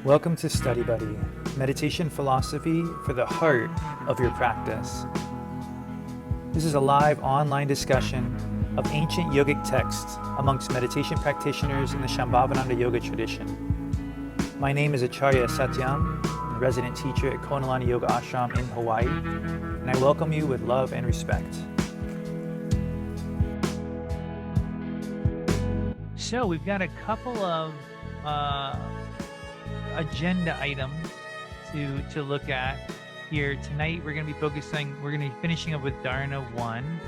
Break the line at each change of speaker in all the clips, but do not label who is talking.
Welcome to Study Buddy, meditation philosophy for the heart of your practice. This is a live online discussion of ancient yogic texts amongst meditation practitioners in the Shambhavananda yoga tradition. My name is Acharya Satyam, a resident teacher at Konalani Yoga Ashram in Hawaii, and I welcome you with love and respect. So we've got a couple of agenda items to look at here tonight. We're going to be finishing up with Dharana 1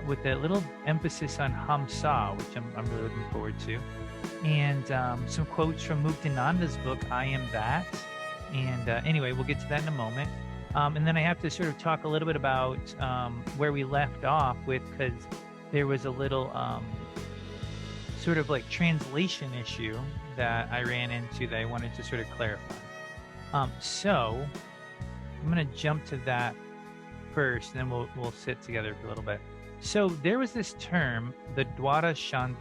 with a little emphasis on Ham Sah, which I'm really looking forward to, and some quotes from Muktananda's book I Am That. And anyway, we'll get to that in a moment, and then I have to sort of talk a little bit about where we left off with, because there was a little sort of like translation issue that I ran into that I wanted to sort of clarify. So I'm going to jump to that first, and then we'll sit together for a little bit. So there was this term, the Deva Sing,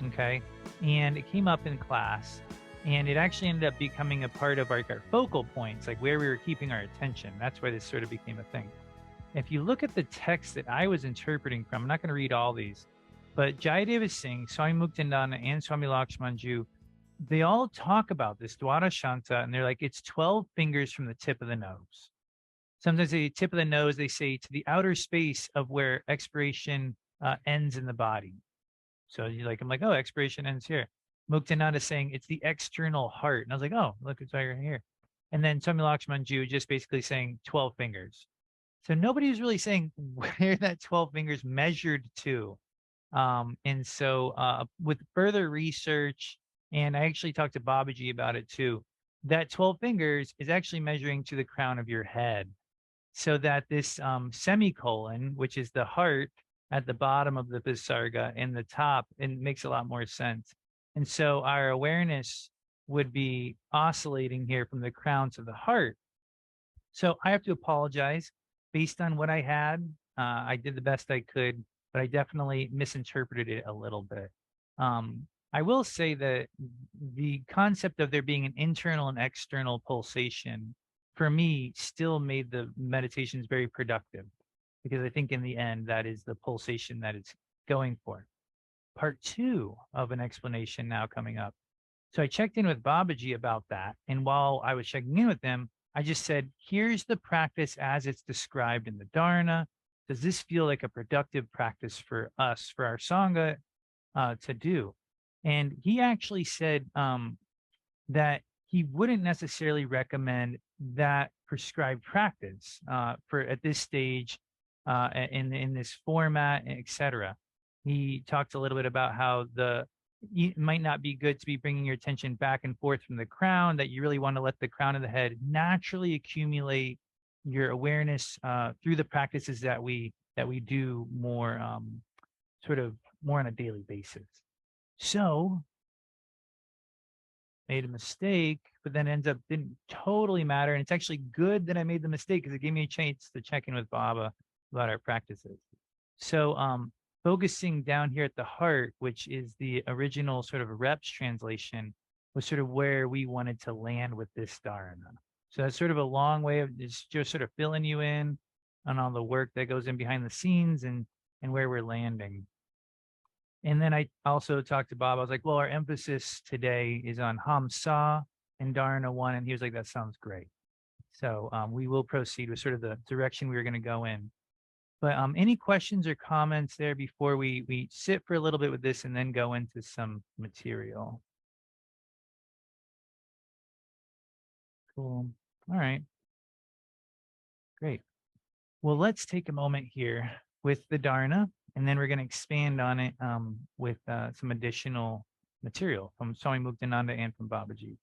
okay? And it came up in class, and it actually ended up becoming a part of our focal points, like where we were keeping our attention. That's why this sort of became a thing. If you look at the text that I was interpreting from, I'm not going to read all these, but Deva Sing, Swami Muktananda, and Swami Lakshmanju, they all talk about this Deva Sing, and they're like, it's 12 fingers from the tip of the nose. Sometimes the tip of the nose, they say, to the outer space of where expiration ends in the body. So I'm like, oh, expiration ends here. Muktananda is saying it's the external heart. And I was like, oh, look, it's right here. And then Swami Lakshmanju just basically saying 12 fingers. So nobody was really saying where that 12 fingers measured to. And so with further research, and I actually talked to Babaji about it too, that 12 fingers is actually measuring to the crown of your head. So that this semicolon, which is the heart at the bottom of the Visarga and the top, it makes a lot more sense. And so our awareness would be oscillating here from the crown to the heart. So I have to apologize based on what I had. I did the best I could, but I definitely misinterpreted it a little bit. I will say that the concept of there being an internal and external pulsation, for me, still made the meditations very productive, because I think in the end, that is the pulsation that it's going for. Part 2 of an explanation now coming up. So I checked in with Babaji about that. And while I was checking in with them, I just said, here's the practice as it's described in the Dharana. Does this feel like a productive practice for us, for our Sangha to do? And he actually said that he wouldn't necessarily recommend that prescribed practice for at this stage in this format, etc. He talked a little bit about how it might not be good to be bringing your attention back and forth from the crown, that you really want to let the crown of the head naturally accumulate your awareness through the practices that we do more sort of more on a daily basis. So made a mistake, but then didn't totally matter. And it's actually good that I made the mistake, because it gave me a chance to check in with Baba about our practices. So focusing down here at the heart, which is the original sort of reps translation, was sort of where we wanted to land with this dharana. So that's sort of a long way of just sort of filling you in on all the work that goes in behind the scenes and where we're landing. And then I also talked to Bob. I was like, well, our emphasis today is on Ham Sah and Dharana 1. And he was like, that sounds great. So we will proceed with sort of the direction we were going to go in. But any questions or comments there before we sit for a little bit with this and then go into some material? Cool. All right. Great. Well, let's take a moment here with the Dharana, and then we're going to expand on it with some additional material from Swami Muktananda and from Babaji.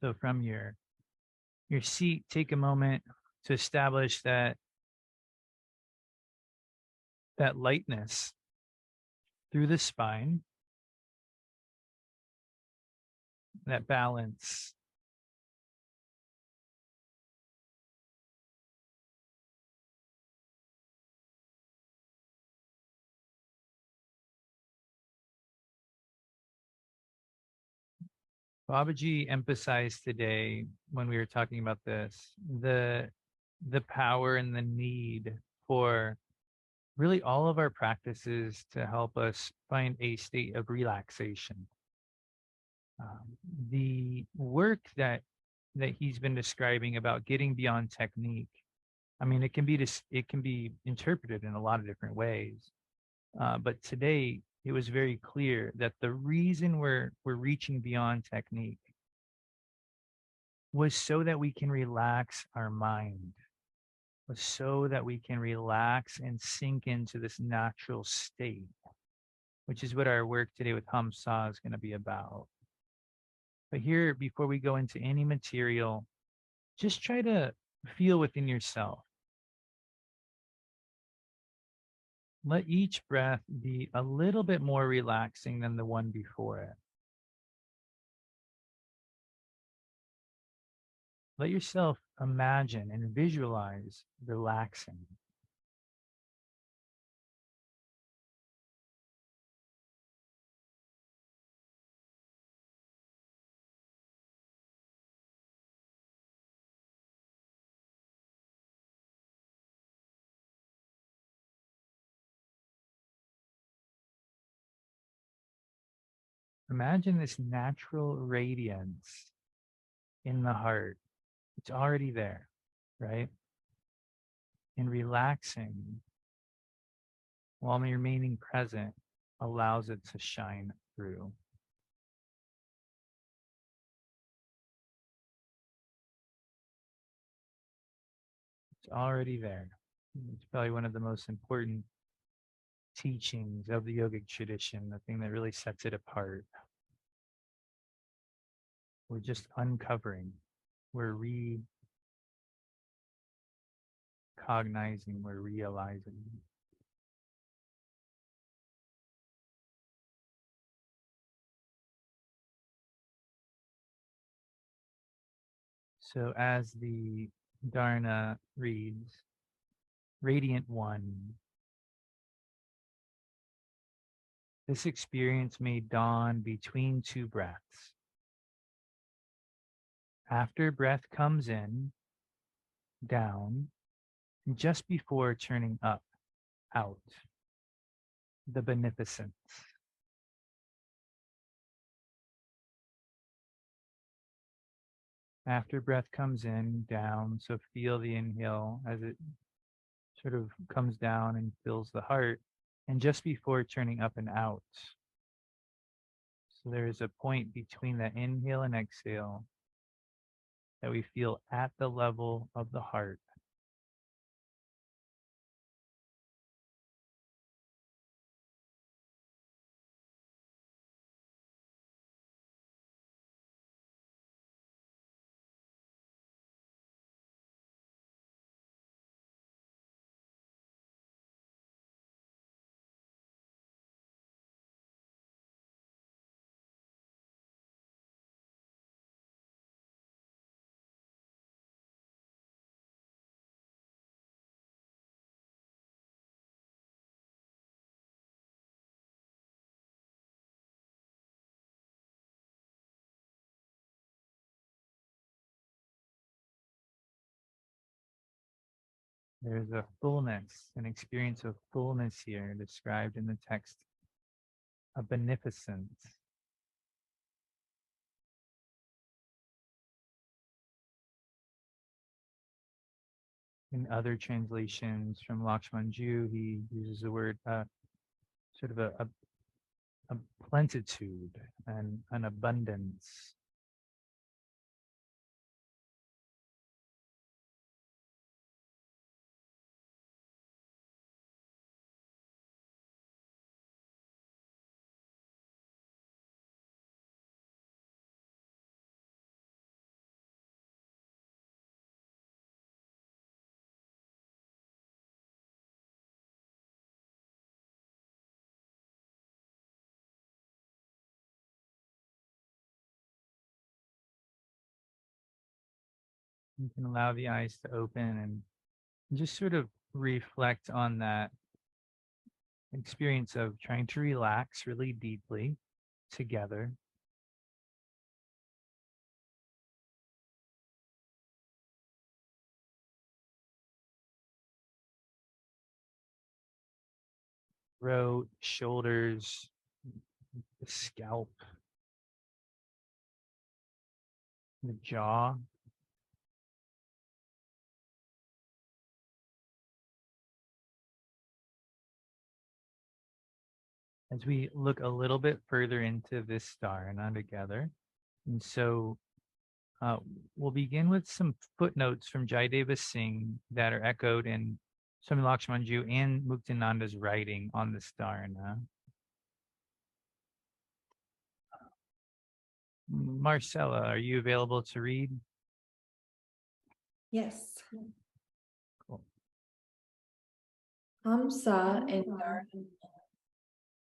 So from your seat, take a moment to establish that lightness through the spine, that balance. Babaji emphasized today when we were talking about this the power and the need for really all of our practices to help us find a state of relaxation. The work that he's been describing about getting beyond technique, I mean, it can be interpreted in a lot of different ways. But today it was very clear that the reason we're reaching beyond technique was so that we can relax our mind, was so that we can relax and sink into this natural state, which is what our work today with Hamsah is going to be about. But here, before we go into any material, just try to feel within yourself. Let each breath be a little bit more relaxing than the one before it. Let yourself imagine and visualize relaxing. Imagine this natural radiance in the heart. It's already there, right? And relaxing while remaining present allows it to shine through. It's already there. It's probably one of the most important teachings of the yogic tradition, the thing that really sets it apart. We're just uncovering, we're recognizing, we're realizing. So as the Dharana reads, Radiant One, this experience may dawn between two breaths. After breath comes in, down, just before turning up, out, the beneficence. After breath comes in, down, so feel the inhale as it sort of comes down and fills the heart, and just before turning up and out. So there is a point between the inhale and exhale that we feel at the level of the heart. There's a fullness, an experience of fullness here described in the text, a beneficence. In other translations from Lakshmanju, he uses the word sort of a plentitude and an abundance. You can allow the eyes to open and just sort of reflect on that experience of trying to relax really deeply together. throat, shoulders, the scalp, the jaw. As we look a little bit further into this dharana together. And so uh, we'll begin with some footnotes from Deva Singh that are echoed in Swami Lakshmanju and Muktananda's writing on this dharana. Marcella, are you available to read?
Yes.
Cool.
Ham Sah and Dharana.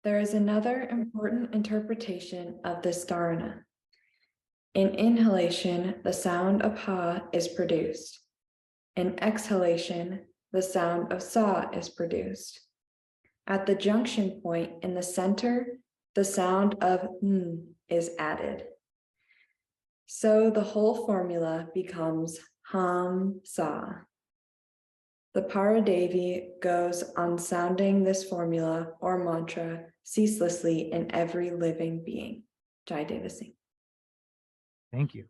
There is another important interpretation of this dharana. In inhalation, the sound of ha is produced. In exhalation, the sound of sa is produced. At the junction point in the center, the sound of n is added. So the whole formula becomes Ham Sah. The Paradevi goes on sounding this formula or mantra ceaselessly in every living being. Jai Deva Singh.
Thank you.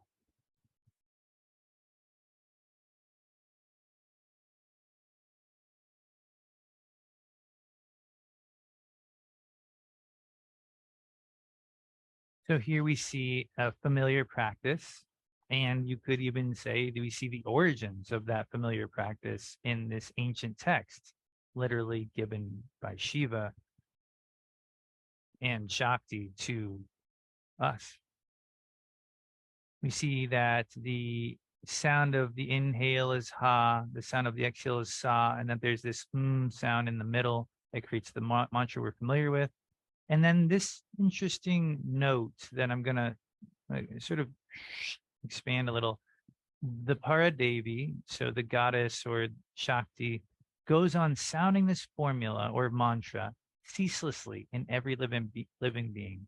So here we see a familiar practice, and you could even say, do we see the origins of that familiar practice in this ancient text, literally given by Shiva and Shakti to us? We see that the sound of the inhale is ha, the sound of the exhale is sa, and that there's this sound in the middle that creates the mantra we're familiar with. And then this interesting note that I'm going to sort of expand a little. The Paradevi, so the goddess or Shakti, goes on sounding this formula or mantra ceaselessly in every living being.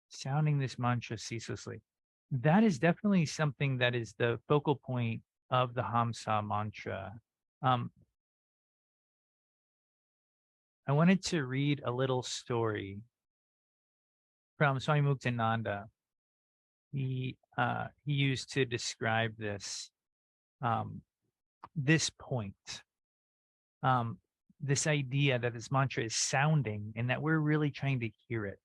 Sounding this mantra ceaselessly. That is definitely something that is the focal point of the Hamsah mantra. I wanted to read a little story from Swami Muktananda. He used to describe this this point, this idea that this mantra is sounding and that we're really trying to hear it.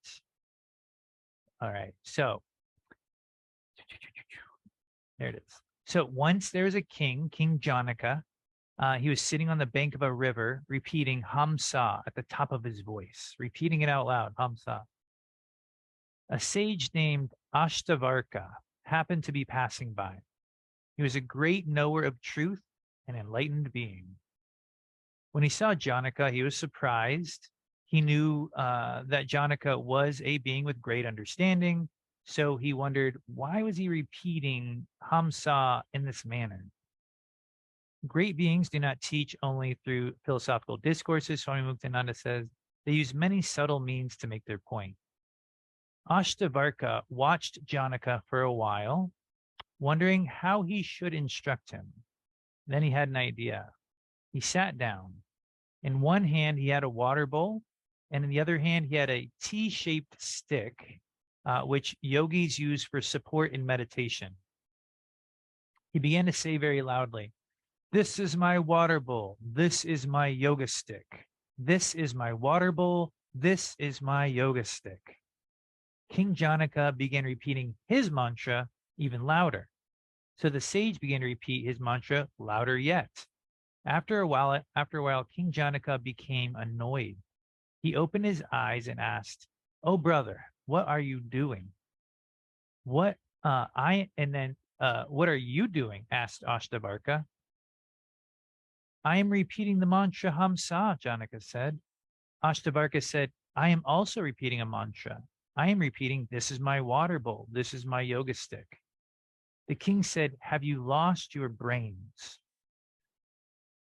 All right, so there it is. So once there was a king, King Janaka. He was sitting on the bank of a river, repeating Hamsah at the top of his voice, repeating it out loud, Hamsah. A sage named Ashtavarka happened to be passing by. He was a great knower of truth and enlightened being. When he saw Janaka, he was surprised. He knew that Janaka was a being with great understanding, so he wondered, why was he repeating Hamsah in this manner? Great beings do not teach only through philosophical discourses, Swami Muktananda says. They use many subtle means to make their point. Ashtavarka watched Janaka for a while, wondering how he should instruct him. Then he had an idea. He sat down. In one hand, he had a water bowl, and in the other hand, he had a T-shaped stick, which yogis use for support in meditation. He began to say very loudly, "This is my water bowl. This is my yoga stick. This is my water bowl. This is my yoga stick." King Janaka began repeating his mantra even louder. So the sage began to repeat his mantra louder yet. After a while, King Janaka became annoyed. He opened his eyes and asked, "Oh, brother, what are you doing?" What are you doing? Asked Ashtavarka. "I am repeating the mantra Hamsah," Janaka said. Ashtavarka said, "I am also repeating a mantra. I am repeating, this is my water bowl. This is my yoga stick." The king said, "Have you lost your brains?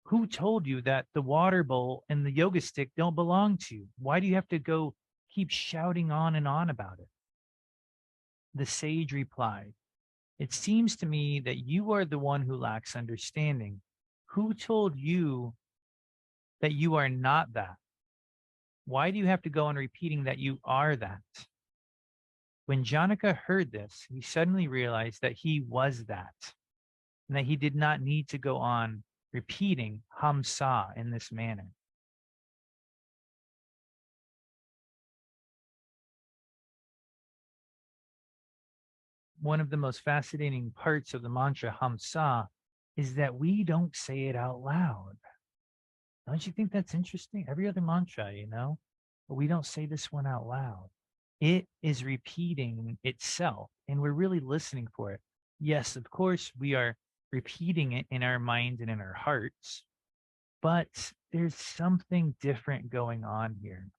Who told you that the water bowl and the yoga stick don't belong to you? Why do you have to keep shouting on and on about it?" The sage replied, "It seems to me that you are the one who lacks understanding. Who told you that you are not that? Why do you have to go on repeating that you are that? When Janaka heard this, he suddenly realized that he was that, and that he did not need to go on repeating Ham Sah in this manner. One of the most fascinating parts of the mantra Ham Sah is that we don't say it out loud. Don't you think that's interesting? Every other mantra, but we don't say this one out loud. It is repeating itself, and we're really listening for it. Yes, of course, we are repeating it in our minds and in our hearts, but there's something different going on here.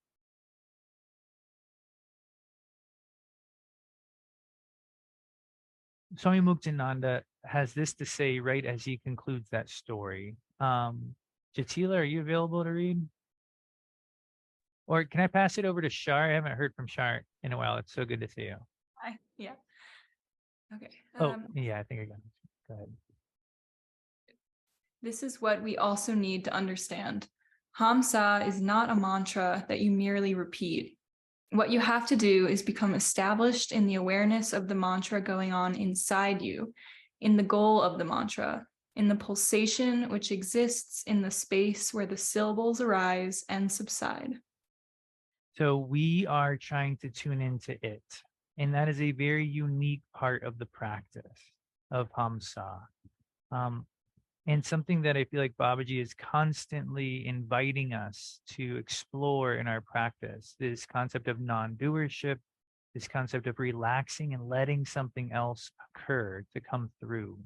Swami Muktananda has this to say right as he concludes that story. Jatila, are you available to read? Or can I pass it over to Shar? I haven't heard from Shar in a while. It's so good to see you.
Hi. Yeah. Okay.
Yeah, I think I got it. Go ahead.
This is what we also need to understand. Hamsah is not a mantra that you merely repeat. What you have to do is become established in the awareness of the mantra going on inside you, in the goal of the mantra, in the pulsation which exists in the space where the syllables arise and subside.
So we are trying to tune into it. And that is a very unique part of the practice of Hamsah. And something that I feel like Babaji is constantly inviting us to explore in our practice, this concept of non-doership, this concept of relaxing and letting something else occur to come through.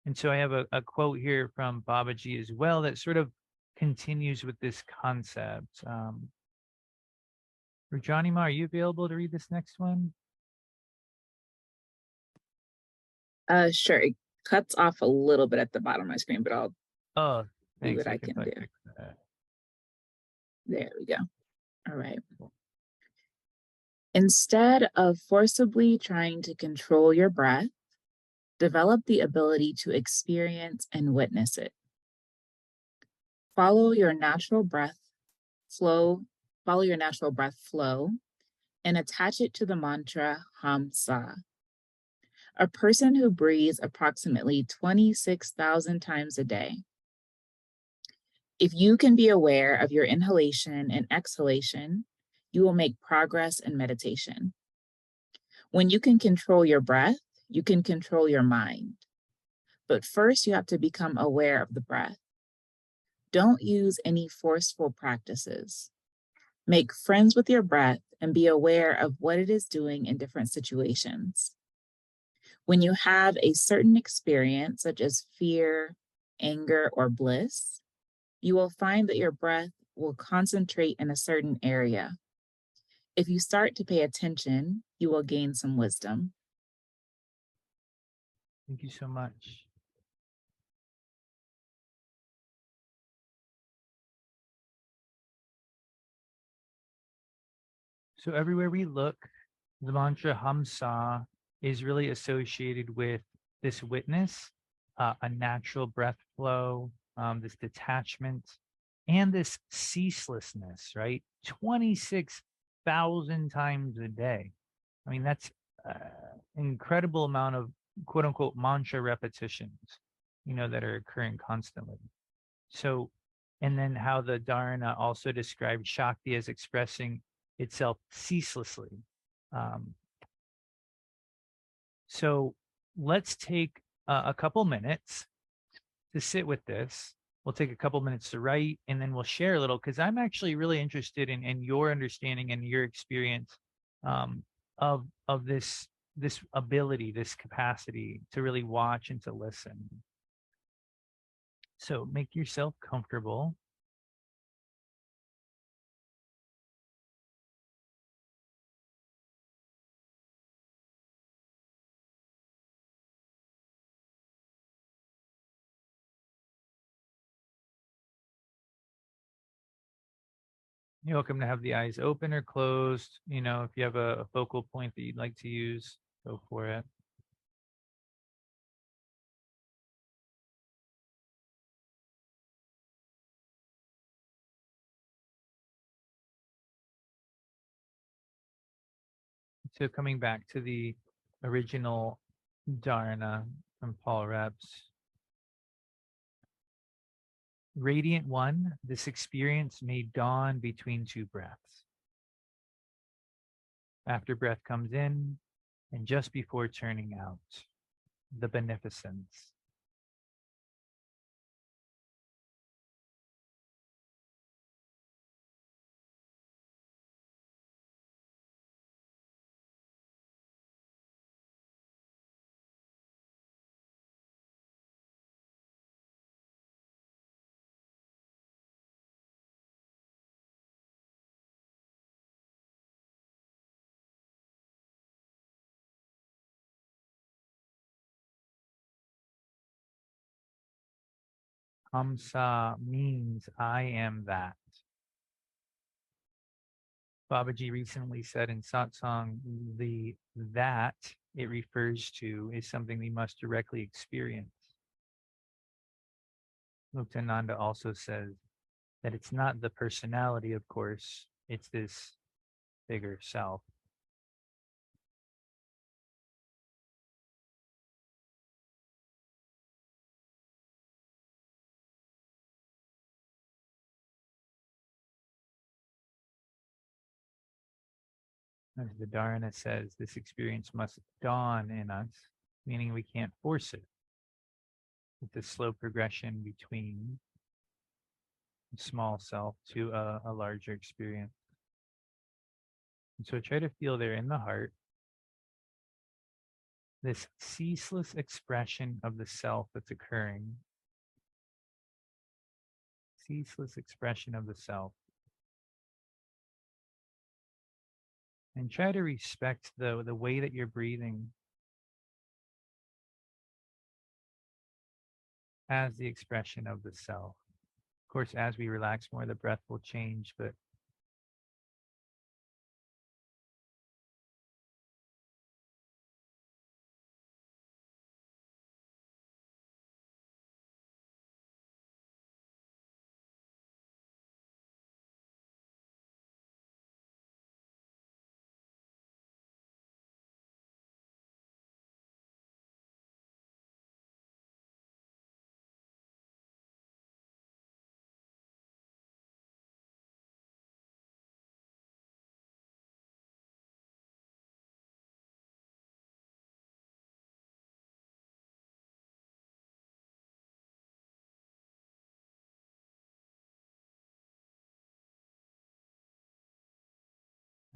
And so I have a quote here from Babaji as well that sort of continues with this concept. Rajanima, are you available to read this next one?
Sure. It cuts off a little bit at the bottom of my screen, but I'll see what I can do. There we go. All right. Instead of forcibly trying to control your breath, develop the ability to experience and witness it. Follow your natural breath flow, and attach it to the mantra Ham Sah. A person who breathes approximately 26,000 times a day. If you can be aware of your inhalation and exhalation, you will make progress in meditation. When you can control your breath, you can control your mind. But first, you have to become aware of the breath. Don't use any forceful practices. Make friends with your breath and be aware of what it is doing in different situations. When you have a certain experience, such as fear, anger, or bliss, you will find that your breath will concentrate in a certain area. If you start to pay attention, you will gain some wisdom.
Thank you so much. So everywhere we look, the mantra Hamsah is really associated with this witness, a natural breath flow, this detachment, and this ceaselessness, right? 26,000 times a day. I mean, that's an incredible amount of quote unquote mantra repetitions, that are occurring constantly. So, and then how the Dharana also described Shakti as expressing itself ceaselessly. So let's take a couple minutes to sit with this. We'll take a couple minutes to write, and then we'll share a little, because I'm actually really interested in your understanding and your experience of this ability, this capacity to really watch and to listen. So make yourself comfortable. You're welcome to have the eyes open or closed. If you have a focal point that you'd like to use, go for it. So coming back to the original Dharana from Paul Reps. Radiant one, this experience may dawn between two breaths. After breath comes in and just before turning out, the beneficence. Hamsah means I am that. Babaji recently said in satsang, the that it refers to is something we must directly experience. Muktananda also says that it's not the personality, of course, it's this bigger self. As the Dharana says, this experience must dawn in us, meaning we can't force it. It's a slow progression between a small self to a larger experience. And so try to feel there in the heart this ceaseless expression of the self that's occurring. Ceaseless expression of the self. And try to respect the way that you're breathing as the expression of the self. Of course, as we relax more, the breath will change, but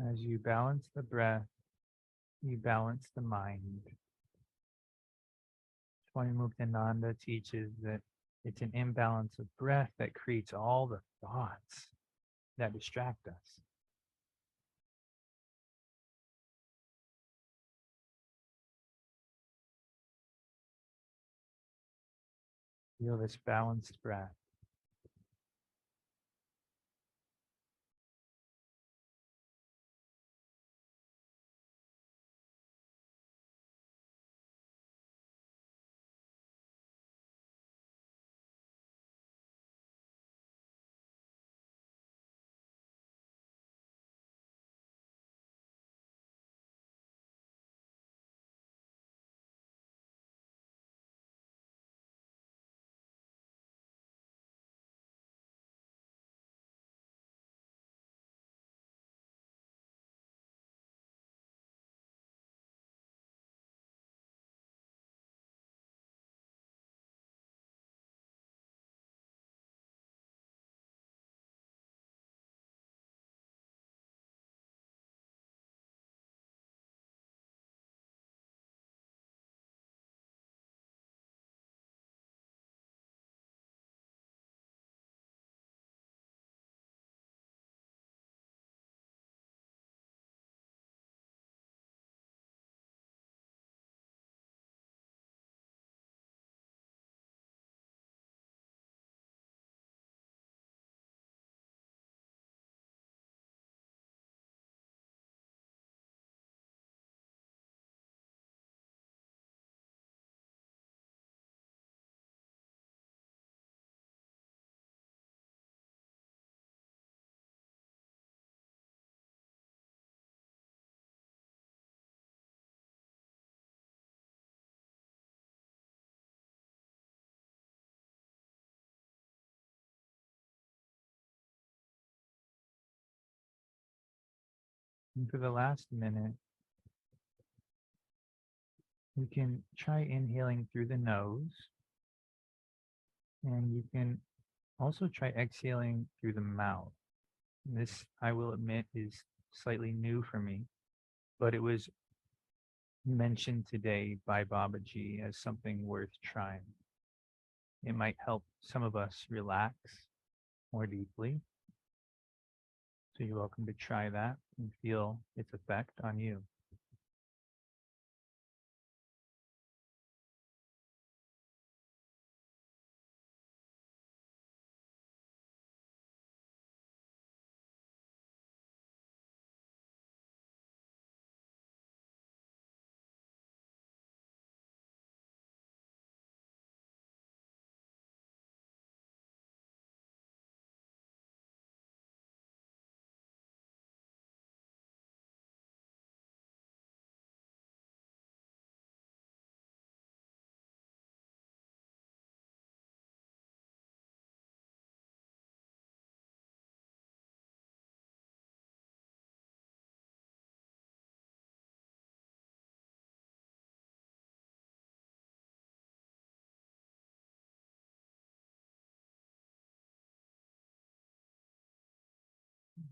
as you balance the breath, you balance the mind. Swami Muktananda teaches that it's an imbalance of breath that creates all the thoughts that distract us. Feel this balanced breath. And for the last minute, you can try inhaling through the nose, and you can also try exhaling through the mouth. This, I will admit, is slightly new for me, but it was mentioned today by Babaji as something worth trying. It might help some of us relax more deeply. So you're welcome to try that and feel its effect on you.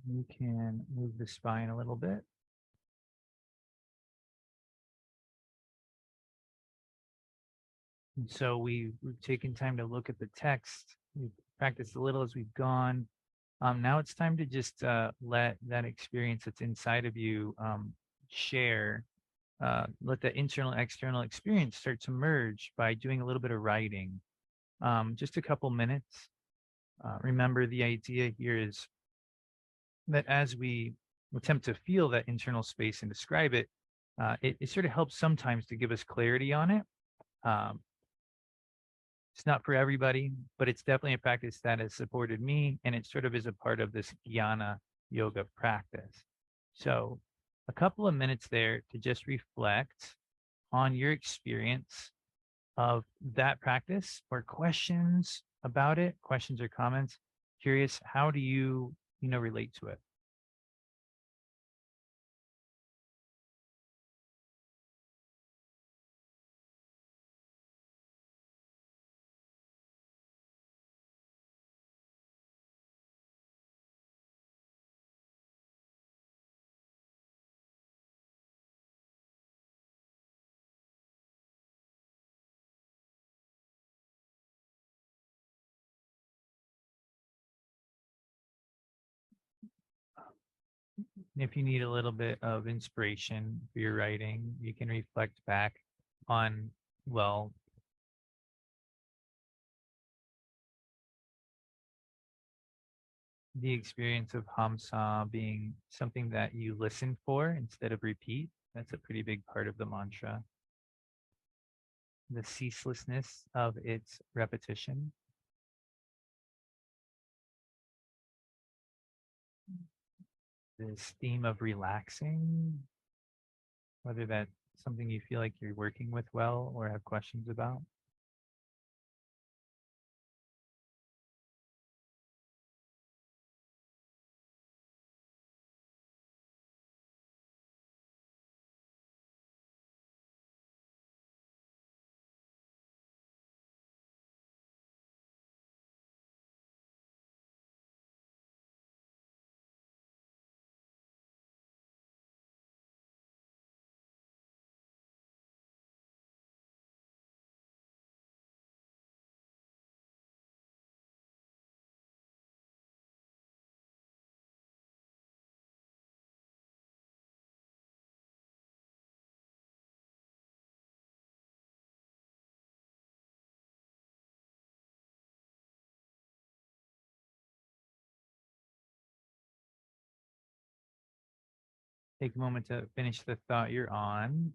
You can move the spine a little bit. And so we've taken time to look at the text. We've practiced a little as we've gone. Now it's time to just let that experience that's inside of you share. Let the internal external experience start to merge by doing a little bit of writing. Just a couple minutes. Remember, the idea here is that as we attempt to feel that internal space and describe it, it sort of helps sometimes to give us clarity on it. Um, it's not for everybody, but it's definitely a practice that has supported me, and it sort of is a part of this jnana yoga practice. So a couple of minutes there to just reflect on your experience of that practice, or questions about it, questions or comments. Curious, how do you relate to it? If you need a little bit of inspiration for your writing, you can reflect back on, well, the experience of Hamsah being something that you listen for instead of repeat. That's a pretty big part of the mantra. The ceaselessness of its repetition. This theme of relaxing, whether that's something you feel like you're working with well or have questions about. Take a moment to finish the thought you're on.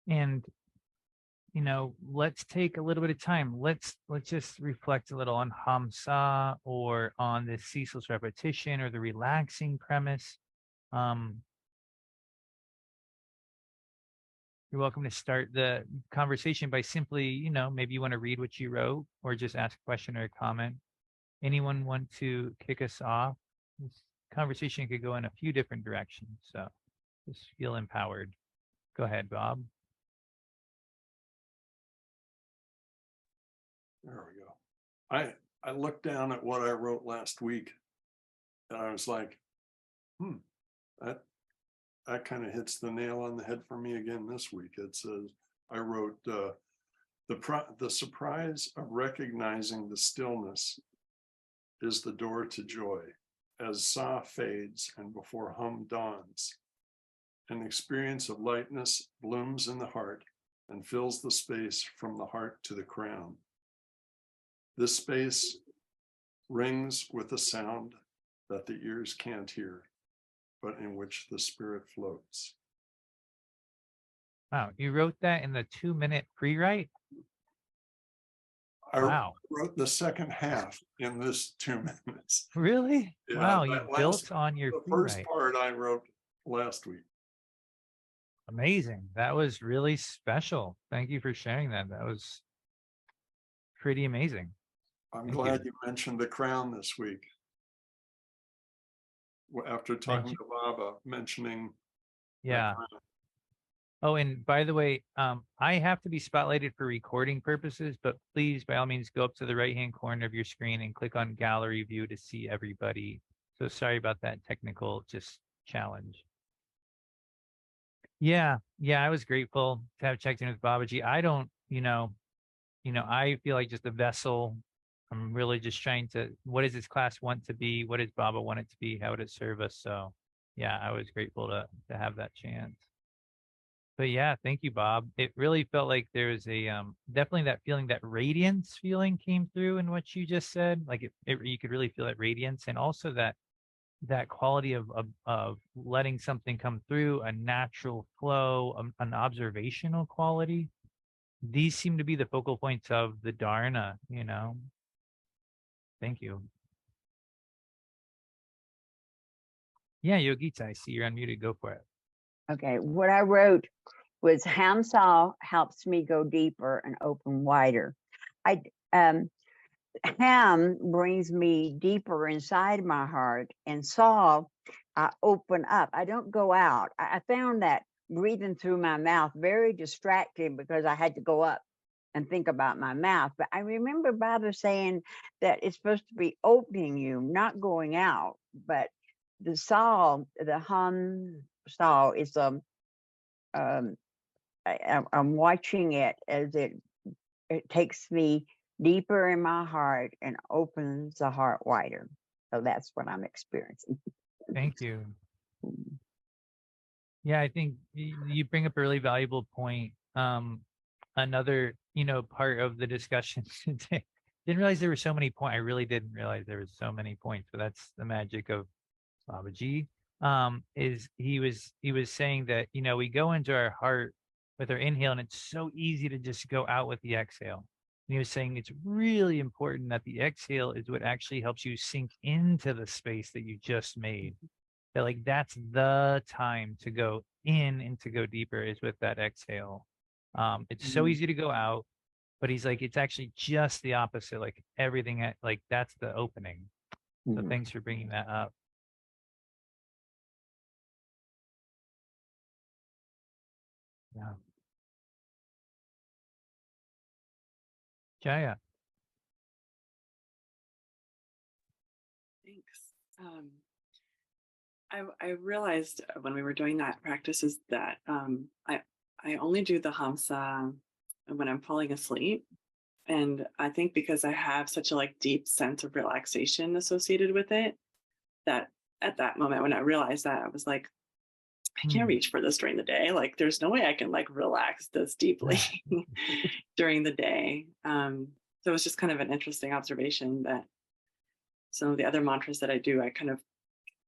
And let's take a little bit of time. Let's just reflect a little on Hamsah or on the ceaseless repetition or the relaxing premise. You're welcome to start the conversation by simply, maybe you want to read what you wrote or just ask a question or a comment. Anyone want to kick us off? This conversation could go in a few different directions, so just feel empowered. Go ahead, Bob.
There we go. I looked down at what I wrote last week and I was like, that kind of hits the nail on the head for me again this week. It says, I wrote, the surprise of recognizing the stillness is the door to joy. As Sah fades and before Hum dawns, an experience of lightness blooms in the heart and fills the space from the heart to the crown. This space rings with a sound that the ears can't hear, but in which the spirit floats.
Wow, you wrote that in the 2-minute pre-write?
I
Wow.
wrote the second half in this 2 minutes.
Really?
Yeah,
Wow, you
that
built on your
the first
pre-write.
part I wrote last week.
Amazing. That was really special. Thank you for sharing that. That was pretty amazing.
I'm
Thank
glad you mentioned the crown this week. After talking to Baba, mentioning the
Yeah.
crown.
Oh, and by the way, I have to be spotlighted for recording purposes, but please, by all means, go up to the right-hand corner of your screen and click on gallery view to see everybody. So sorry about that technical just challenge. Yeah, I was grateful to have checked in with Babaji. I don't, I feel like just a vessel. I'm really just trying to, what does this class want to be? What does Baba want it to be? How would it serve us? So yeah, I was grateful to have that chance. But yeah, thank you, Bob. It really felt like there was a definitely that feeling, that radiance feeling came through in what you just said. Like you could really feel that radiance, and also that quality of letting something come through, a natural flow, an observational quality. These seem to be the focal points of the Dharana, Thank you. Yeah, Yogita, I see you're unmuted. Go for it.
Okay, what I wrote was Ham Sah helps me go deeper and open wider. Ham brings me deeper inside my heart, and Sah, I open up. I don't go out. I found that breathing through my mouth very distracting because I had to go up and think about my mouth. But I remember Baba saying that it's supposed to be opening you, not going out. But the Sah, the Ham Sah is I'm watching it as it takes me deeper in my heart and opens the heart wider. So that's what I'm experiencing.
Thank you. Yeah, I think you bring up a really valuable point. Another, part of the discussion today. Didn't realize there were so many points. I really didn't realize there was so many points, but that's the magic of Babaji. Is he was saying that, we go into our heart with our inhale, and it's so easy to just go out with the exhale. And he was saying it's really important that the exhale is what actually helps you sink into the space that you just made. That like that's the time to go in and to go deeper is with that exhale. It's so easy to go out, but he's like, it's actually just the opposite. Like everything, like that's the opening. So thanks for bringing that up. Yeah. Jaya.
Thanks. I realized when we were doing that practice is that I only do the Hamsah when I'm falling asleep. And I think because I have such a deep sense of relaxation associated with it, that at that moment when I realized that, I was like, I can't reach for this during the day. Like there's no way I can relax this deeply during the day. So it was just kind of an interesting observation that some of the other mantras that I do, I kind of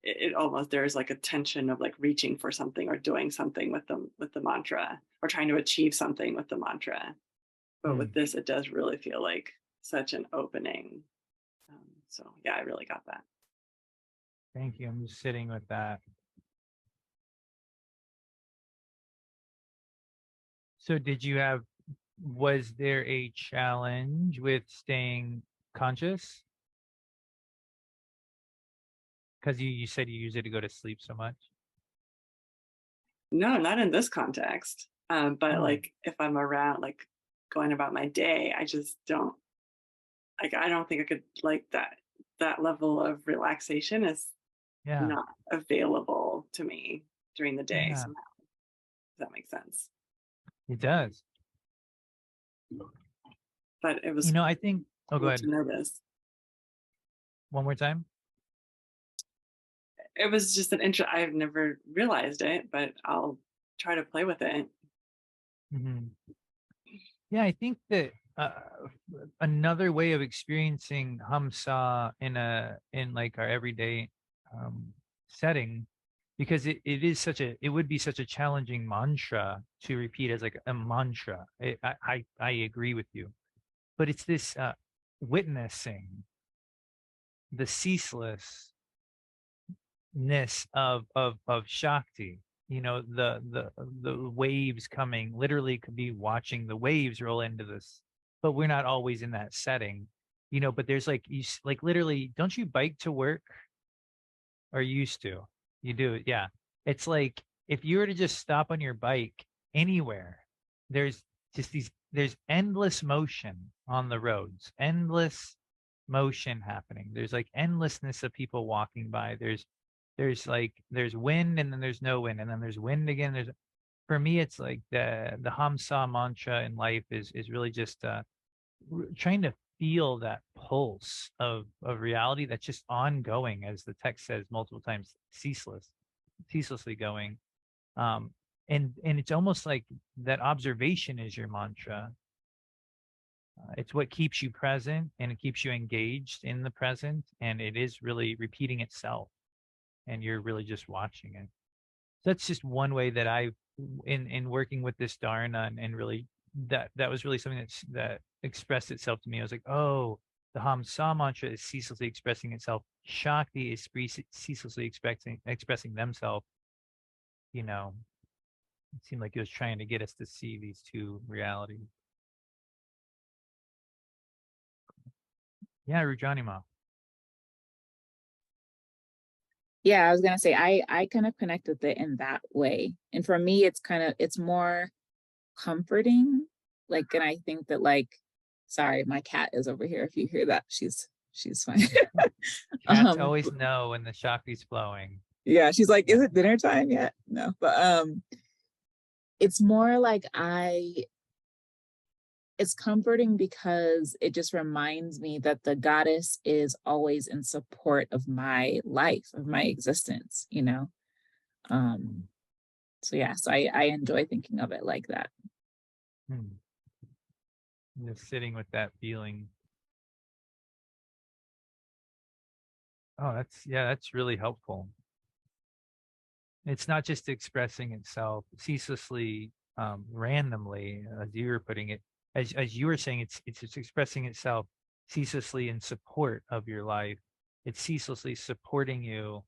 it almost, there's like a tension of like reaching for something or doing something with the mantra, or trying to achieve something with the mantra. But with this, it does really feel like such an opening. So yeah, I really got that.
Thank you. I'm just sitting with that. So was there a challenge with staying conscious? Because you said you use it to go to sleep so much.
No, not in this context. But
Oh.
like if I'm around, like going about my day, I just don't, like, I don't think I could, like, that level of relaxation is
Yeah.
not available to me during the day
Yeah.
somehow. If that makes sense.
It does.
But it was
I think. Oh, go
cool
ahead.
to notice.
One more time.
It was just an intro. I've never realized it, but I'll try to play with it.
Mhm. Yeah, I think that another way of experiencing Hamsah in like our everyday setting, because it would be such a challenging mantra to repeat as like a mantra. I agree with you, but it's this witnessing the ceaselessness of Shakti. The waves coming, literally could be watching the waves roll into this, but we're not always in that setting. But there's like like literally, don't you bike to work, or used to? You do, yeah. It's like if you were to just stop on your bike anywhere, there's there's endless motion on the roads, endless motion happening. There's like endlessness of people walking by. There's wind, and then there's no wind, and then there's wind again. For me, it's like the Hamsah mantra in life is really just trying to feel that pulse of reality that's just ongoing, as the text says multiple times, ceaselessly going. And it's almost like that observation is your mantra. It's what keeps you present, and it keeps you engaged in the present, and it is really repeating itself, and you're really just watching it. So that's just one way that in working with this dharana, and really that was really something that expressed itself to me. I was like, oh, the Hamsah mantra is ceaselessly expressing itself. Shakti is ceaselessly expressing themselves. It seemed like it was trying to get us to see these two realities. Yeah, Rujanima.
Yeah, I was gonna say I kind of connect with it in that way. And for me, it's more comforting. Like, and I think that, like, sorry, my cat is over here. If you hear that, she's fine.
Cats always know when the Shakti's flowing.
Yeah, she's like, is it dinner time yet? No, but it's more like it's comforting because it just reminds me that the goddess is always in support of my life, of my existence, So yeah, so I enjoy thinking of it like that.
Just sitting with that feeling. Oh, that's really helpful. It's not just expressing itself ceaselessly, randomly, as you were putting it, as you were saying, it's just expressing itself ceaselessly in support of your life. It's ceaselessly supporting you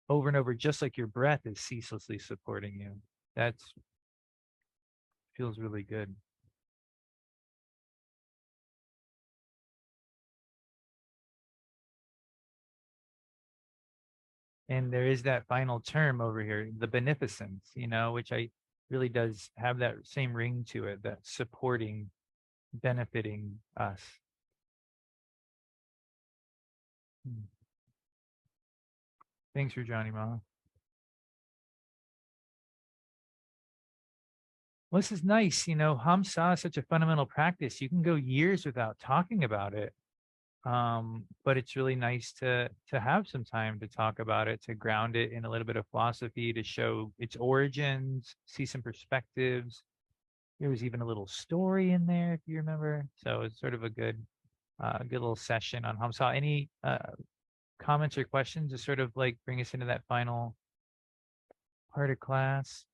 over and over, just like your breath is ceaselessly supporting you. That's feels really good. And there is that final term over here, the beneficence, which I really does have that same ring to it, that supporting, benefiting us. Thanks for joining, Mama. Well, this is nice. Hamsah is such a fundamental practice. You can go years without talking about it. But it's really nice to have some time to talk about it, to ground it in a little bit of philosophy, to show its origins, see some perspectives. There was even a little story in there, if you remember. So it's sort of a good little session on Hamsah. Any comments or questions to sort of like bring us into that final part of class?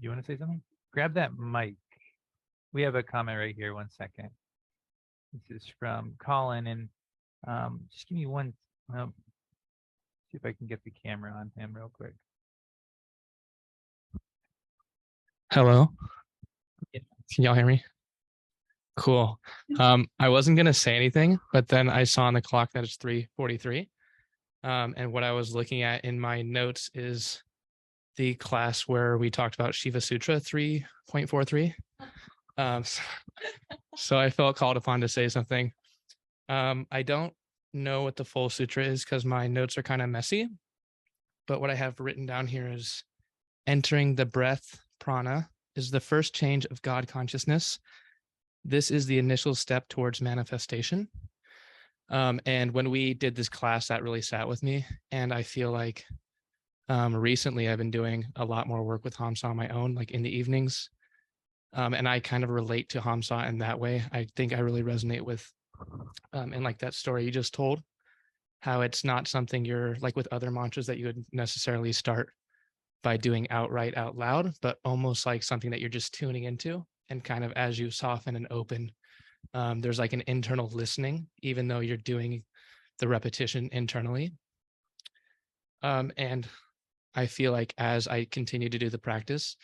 You want to say something? Grab that mic. We have a comment right here. 1 second. This is from Colin, and just give me one. See if I can get the camera on him real quick.
Hello.
Yeah.
Can y'all hear me? Cool. I wasn't gonna say anything, but then I saw on the clock that it's 3:43. And what I was looking at in my notes is the class where we talked about Shiva Sutra 3.43. So I felt called upon to say something. I don't know what the full sutra is because my notes are kind of messy, but what I have written down here is entering the breath prana is the first change of God consciousness. This is the initial step towards manifestation. And when we did this class, that really sat with me. And I feel like recently I've been doing a lot more work with Hamsah on my own, like in the evenings. And I kind of relate to Hamsah in that way. I think I really resonate with, and like that story you just told, how it's not something you're like with other mantras that you would necessarily start by doing outright out loud, but almost like something that you're just tuning into. And kind of as you soften and open, there's like an internal listening, even though you're doing the repetition internally. And I feel like as I continue to do the practice,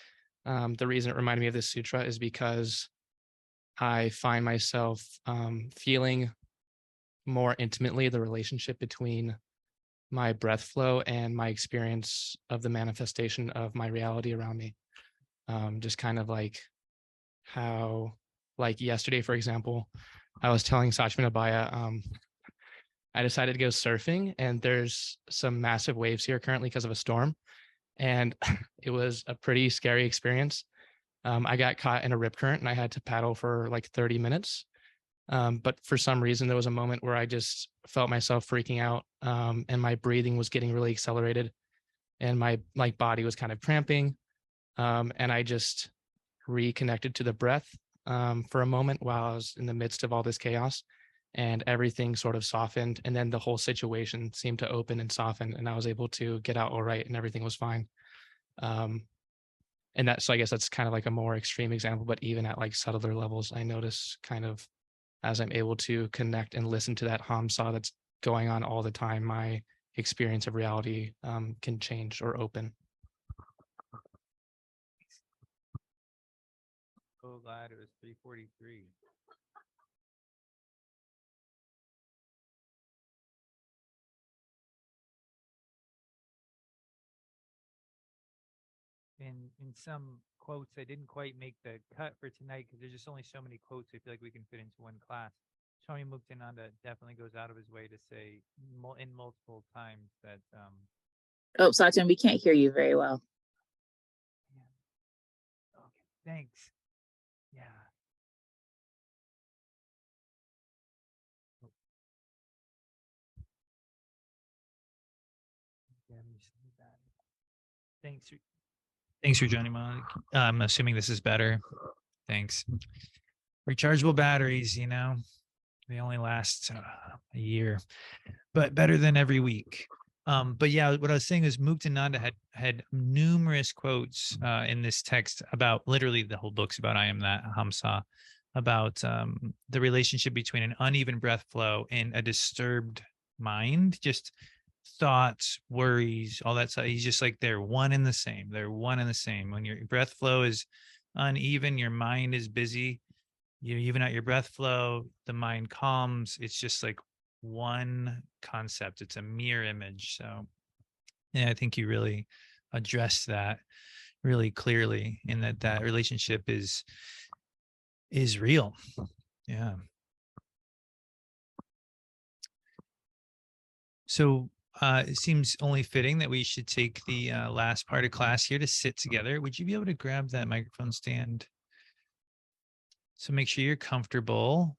the reason it reminded me of this sutra is because I find myself feeling more intimately the relationship between my breath flow and my experience of the manifestation of my reality around me. Just kind of like how, like yesterday, for example, I was telling Sachman Abaya, I decided to go surfing, and there's some massive waves here currently because of a storm. And it was a pretty scary experience. I got caught in a rip current and I had to paddle for like 30 minutes. But for some reason, there was a moment where I just felt myself freaking out, and my breathing was getting really accelerated and my like body was kind of cramping. And I just reconnected to the breath for a moment while I was in the midst of all this chaos, and everything sort of softened. And then the whole situation seemed to open and soften, and I was able to get out all right and everything was fine. And that's, so I guess that's kind of like a more extreme example, but even at like subtler levels, I notice kind of as I'm able to connect and listen to that Hamsah that's going on all the time, my experience of reality can change or open.
So glad it was 3:43. In some quotes, I didn't quite make the cut for tonight because there's just only so many quotes I feel like we can fit into one class. Swami Muktananda definitely goes out of his way to say in multiple times that
Oh, Sachin, we can't hear you very well.
yeah. Okay, thanks. Yeah. Oh. Yeah, let me see that. Thanks for joining, Mike. I'm assuming this is better. Thanks. Rechargeable batteries, you know, they only last a year, but better than every week. But yeah, what I was saying is Muktananda had numerous quotes in this text about literally the whole book's about I am that Hamsah, about the relationship between an uneven breath flow and a disturbed mind, just thoughts, worries, all that stuff. He's just like they're one and the same. They're one and the same. When your breath flow is uneven, your mind is busy. You even out your breath flow, the mind calms. It's just like one concept. It's a mirror image. So yeah, I think you really addressed that really clearly in that relationship is real. Yeah. So it seems only fitting that we should take the last part of class here to sit together. Would you be able to grab that microphone stand? So make sure you're comfortable.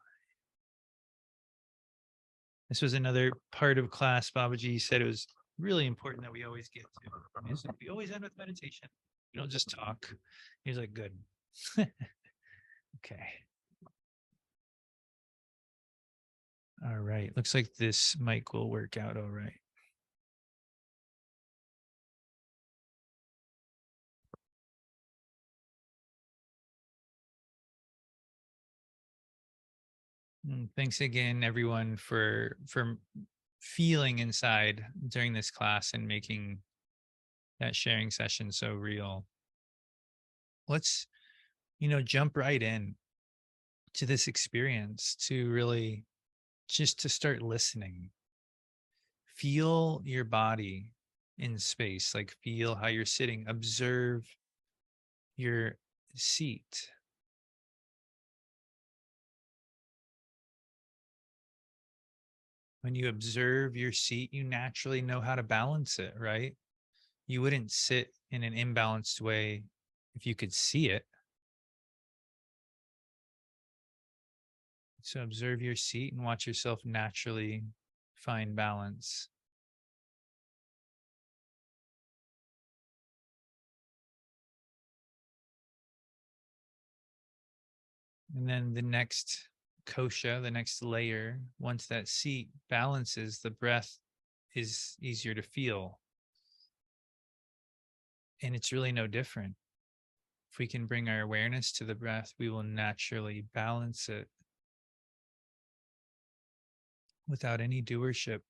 This was another part of class. Babaji said it was really important that we always get to. So we always end with meditation. We don't just talk. He's like, good. Okay. All right. Looks like this mic will work out all right. Thanks again, everyone, for feeling inside during this class and making that sharing session so real. Let's, jump right in to this experience to really just to start listening. Feel your body in space, like feel how you're sitting, observe your seat. When you observe your seat, you naturally know how to balance it, right? You wouldn't sit in an imbalanced way if you could see it. So observe your seat and watch yourself naturally find balance. And then the next kosha, the next layer, once that seat balances, the breath is easier to feel. And it's really no different. If we can bring our awareness to the breath, we will naturally balance it without any doership.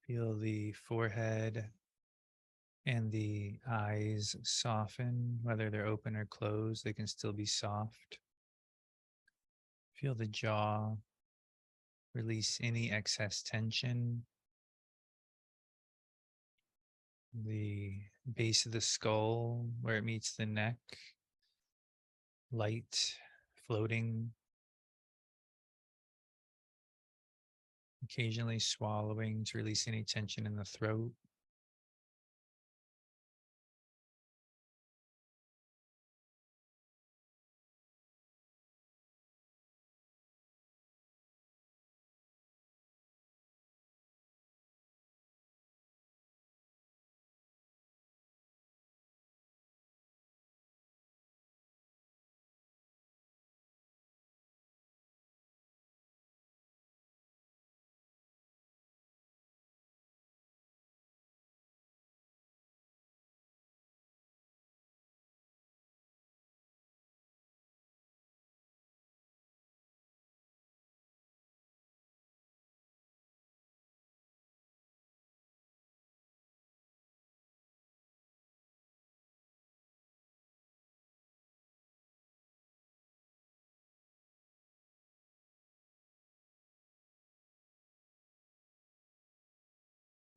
Feel the forehead and the eyes soften, whether they're open or closed, they can still be soft. Feel the jaw release any excess tension. The base of the skull, where it meets the neck, light, floating, occasionally swallowing to release any tension in the throat.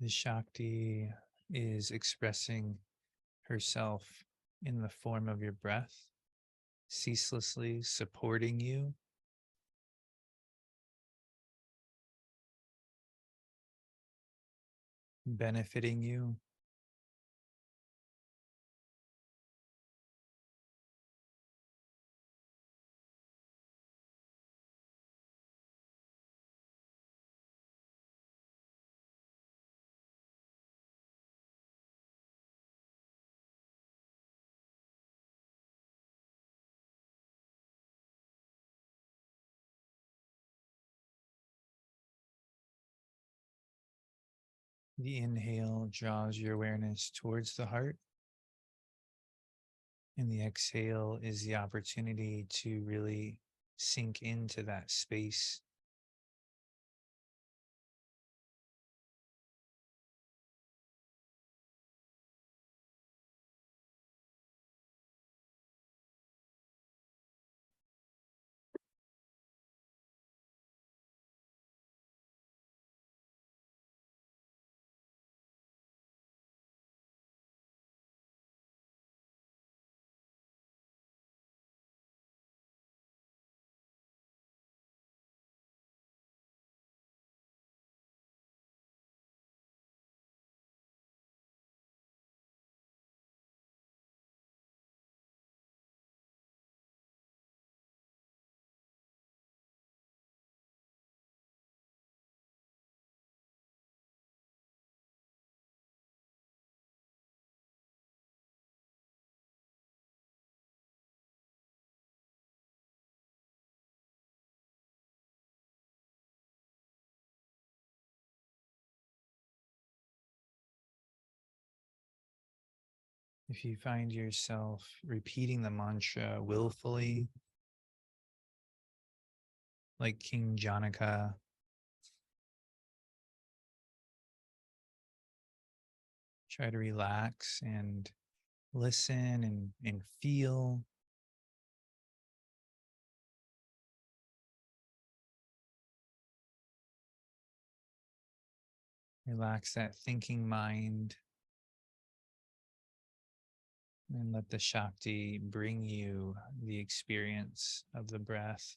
The Shakti is expressing herself in the form of your breath, ceaselessly supporting you, benefiting you. The inhale draws your awareness towards the heart, and the exhale is the opportunity to really sink into that space. If you find yourself repeating the mantra willfully, like King Janaka, try to relax and listen and feel. Relax that thinking mind and let the Shakti bring you the experience of the breath.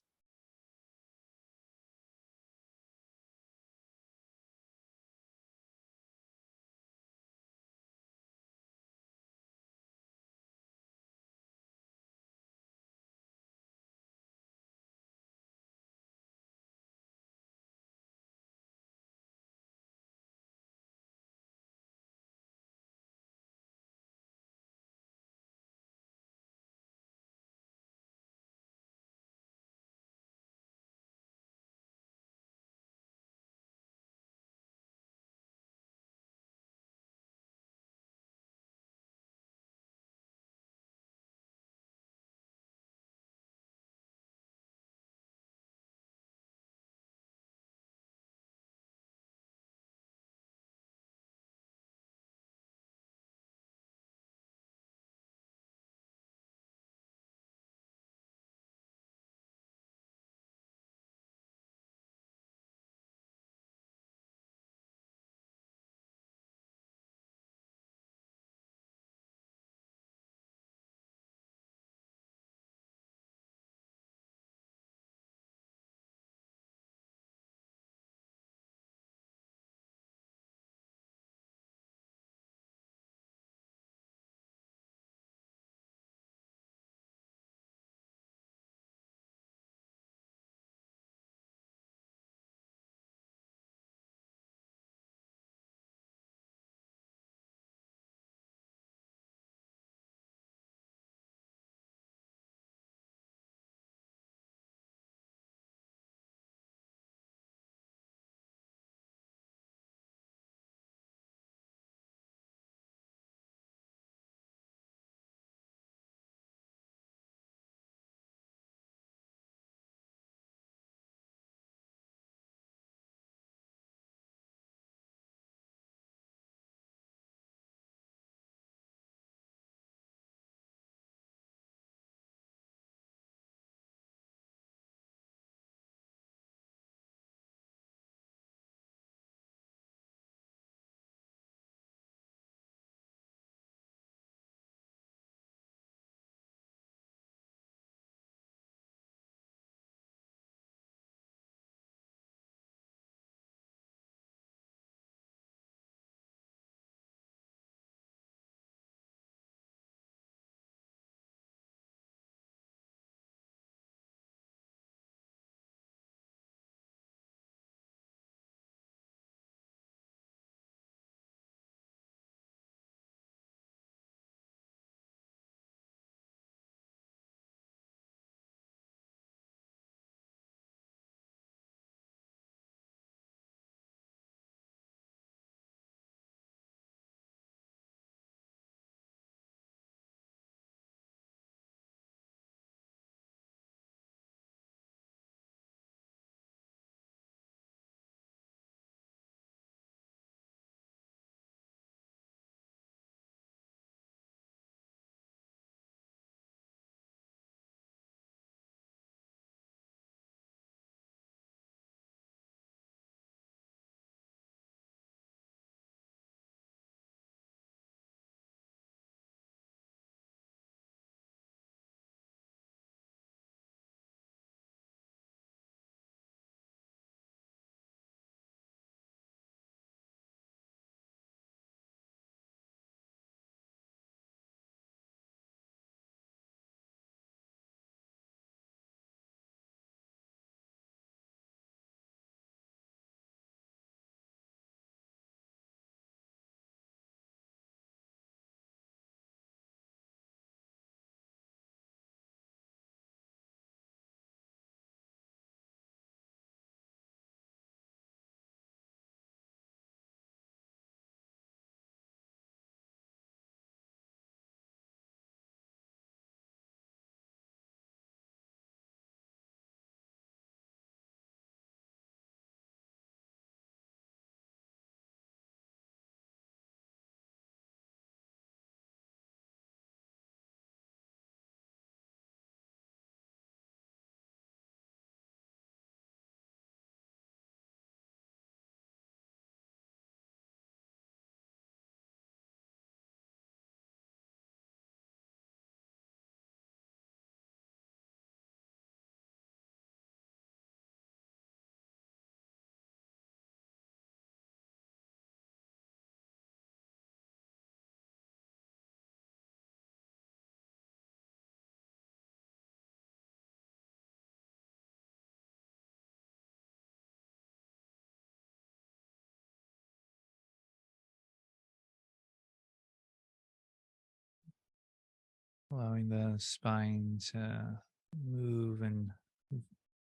Allowing the spine to move in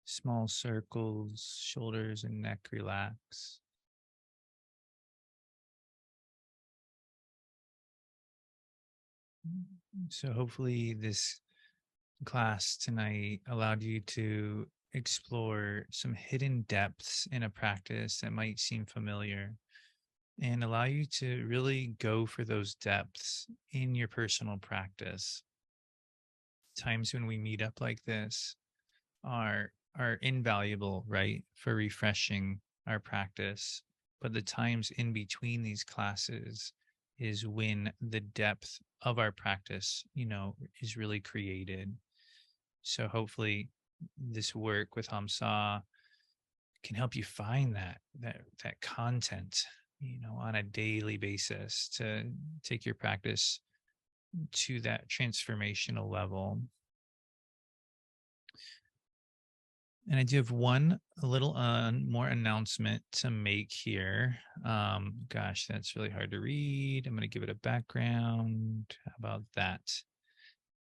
small circles, shoulders and neck relax. So hopefully this class tonight allowed you to explore some hidden depths in a practice that might seem familiar, and allow you to really go for those depths in your personal practice. Times when we meet up like this are invaluable, right, for refreshing our practice. But the times in between these classes is when the depth of our practice, is really created. So hopefully this work with Hamsah can help you find that content, on a daily basis to take your practice to that transformational level. And I do have one little more announcement to make here. Gosh, that's really hard to read. I'm going to give it a background. How about that?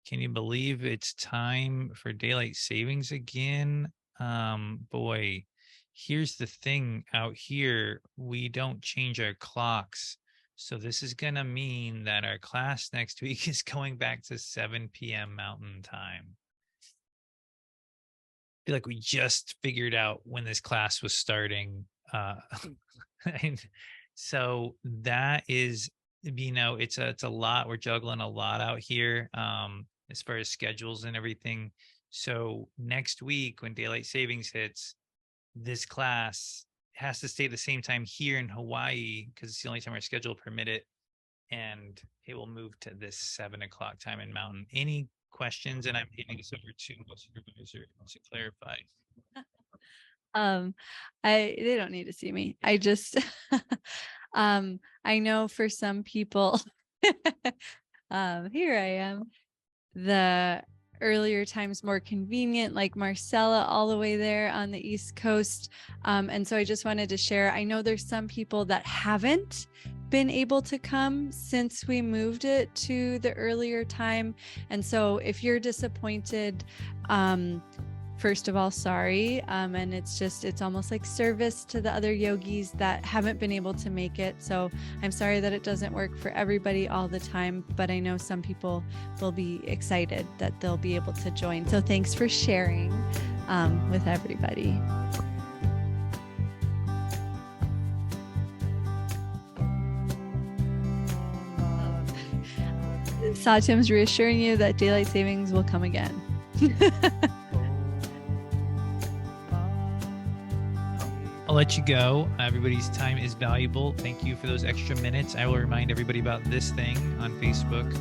Can you believe it's time for daylight savings again? Boy, here's the thing out here. We don't change our clocks. So this is going to mean that our class next week is going back to 7 p.m. Mountain Time. I feel like we just figured out when this class was starting. And so that is, it's a lot. We're juggling a lot out here as far as schedules and everything. So next week when daylight savings hits, this class has to stay the same time here in Hawaii because it's the only time our schedule will permit it. And it will move to this 7 o'clock time in Mountain. Any questions? And I'm handing this over to the supervisor to clarify.
They don't need to see me. I just I know for some people here I am, the earlier times more convenient, like Marcella all the way there on the East Coast. And so I just wanted to share, I know there's some people that haven't been able to come since we moved it to the earlier time. And so if you're disappointed, first of all, sorry. And it's almost like service to the other yogis that haven't been able to make it. So I'm sorry that it doesn't work for everybody all the time, but I know some people will be excited that they'll be able to join. So thanks for sharing with everybody. Satyam's reassuring you that daylight savings will come again.
I'll let you go. Everybody's time is valuable. Thank you for those extra minutes. I will remind everybody about this thing on Facebook.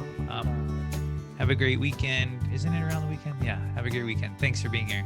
Have a great weekend. Isn't it around the weekend? Yeah, have a great weekend. Thanks for being here.